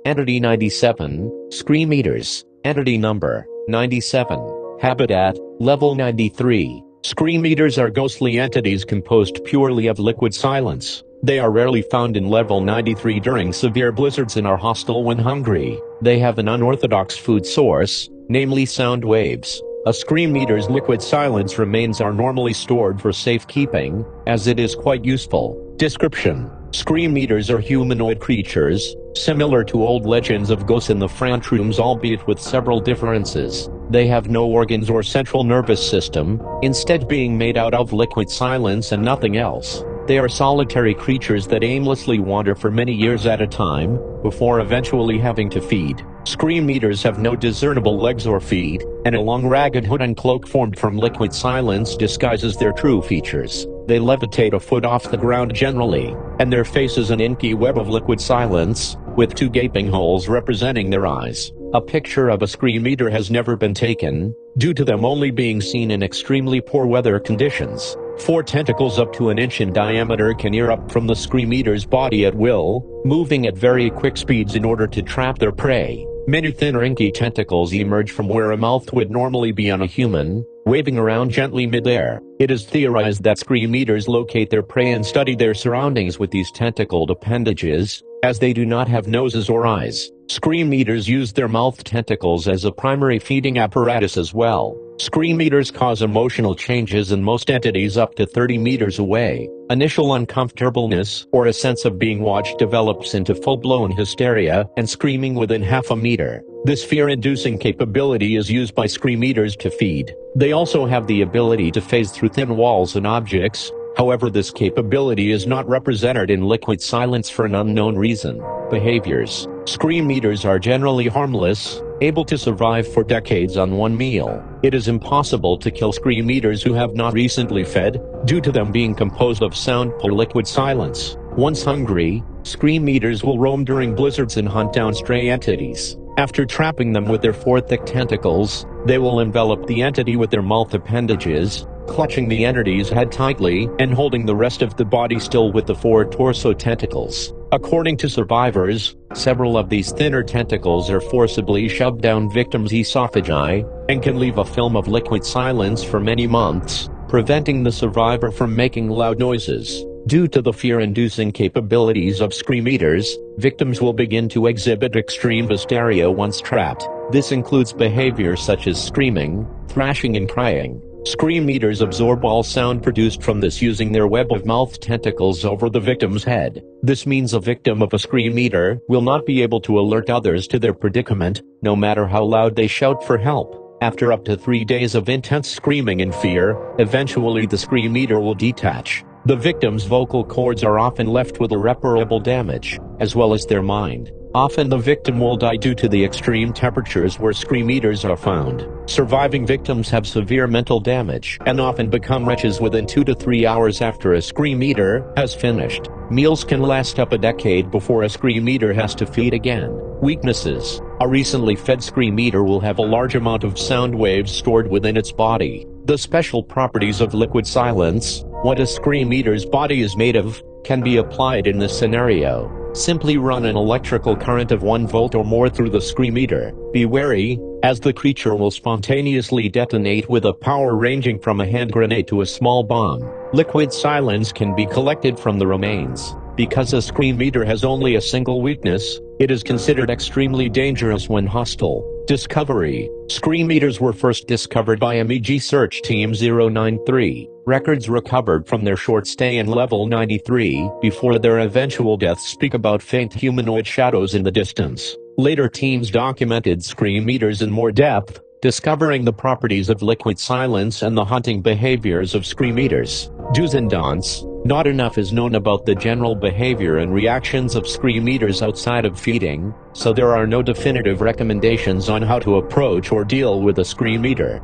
Entity 97, Scream Eaters, Entity Number, 97, Habitat, Level 93. Scream Eaters are ghostly entities composed purely of liquid silence. They are rarely found in Level 93 during severe blizzards and are hostile when hungry. They have an unorthodox food source, namely sound waves. A Scream Eater's liquid silence remains are normally stored for safekeeping, as it is quite useful. Description: Scream Eaters are humanoid creatures, similar to old legends of ghosts in the Backrooms, albeit with several differences. They have no organs or central nervous system, instead being made out of liquid silence and nothing else. They are solitary creatures that aimlessly wander for many years at a time, before eventually having to feed. Scream Eaters have no discernible legs or feet, and a long ragged hood and cloak formed from liquid silence disguises their true features. They levitate a foot off the ground generally, and their face is an inky web of liquid silence, with two gaping holes representing their eyes. A picture of a Scream Eater has never been taken, due to them only being seen in extremely poor weather conditions. 4 tentacles up to an inch in diameter can erupt from the Scream Eater's body at will, moving at very quick speeds in order to trap their prey. Many thinner inky tentacles emerge from where a mouth would normally be on a human, waving around gently midair. It is theorized that Scream Eaters locate their prey and study their surroundings with these tentacled appendages, as they do not have noses or eyes. Scream Eaters use their mouth tentacles as a primary feeding apparatus as well. Scream Eaters cause emotional changes in most entities up to 30 meters away. Initial uncomfortableness or a sense of being watched develops into full-blown hysteria and screaming within half a meter. This fear-inducing capability is used by Scream Eaters to feed. They also have the ability to phase through thin walls and objects. However, this capability is not represented in liquid silence for an unknown reason. Behaviors: Scream Eaters are generally harmless, able to survive for decades on one meal. It is impossible to kill Scream Eaters who have not recently fed, due to them being composed of sound or liquid silence. Once hungry, Scream Eaters will roam during blizzards and hunt down stray entities. After trapping them with their 4 thick tentacles, they will envelop the entity with their mouth appendages, clutching the entity's head tightly and holding the rest of the body still with the 4 torso tentacles. According to survivors, several of these thinner tentacles are forcibly shoved down victims' esophagi, and can leave a film of liquid silence for many months, preventing the survivor from making loud noises. Due to the fear-inducing capabilities of Scream Eaters, victims will begin to exhibit extreme hysteria once trapped. This includes behaviors such as screaming, thrashing and crying. Scream Eaters absorb all sound produced from this using their web of mouth tentacles over the victim's head. This means a victim of a Scream Eater will not be able to alert others to their predicament, no matter how loud they shout for help. After up to 3 days of intense screaming and fear, eventually the Scream Eater will detach. The victim's vocal cords are often left with irreparable damage, as well as their mind. Often the victim will die due to the extreme temperatures where Scream Eaters are found. Surviving victims have severe mental damage and often become wretches within 2 to 3 hours after a Scream Eater has finished. Meals can last up a decade before a Scream Eater has to feed again. Weaknesses: a recently fed Scream Eater will have a large amount of sound waves stored within its body. The special properties of liquid silence, what a Scream Eater's body is made of, can be applied in this scenario. Simply run an electrical current of 1 volt or more through the Scream Eater. Be wary, as the creature will spontaneously detonate with a power ranging from a hand grenade to a small bomb. Liquid silence can be collected from the remains. Because a Scream Eater has only a single weakness, it is considered extremely dangerous when hostile. Discovery: Scream Eaters were first discovered by MEG Search Team 093. Records recovered from their short stay in Level 93 before their eventual deaths speak about faint humanoid shadows in the distance. Later teams documented Scream Eaters in more depth, discovering the properties of liquid silence and the hunting behaviors of Scream Eaters. Do's and don'ts: not enough is known about the general behavior and reactions of Scream Eaters outside of feeding, so there are no definitive recommendations on how to approach or deal with a Scream Eater.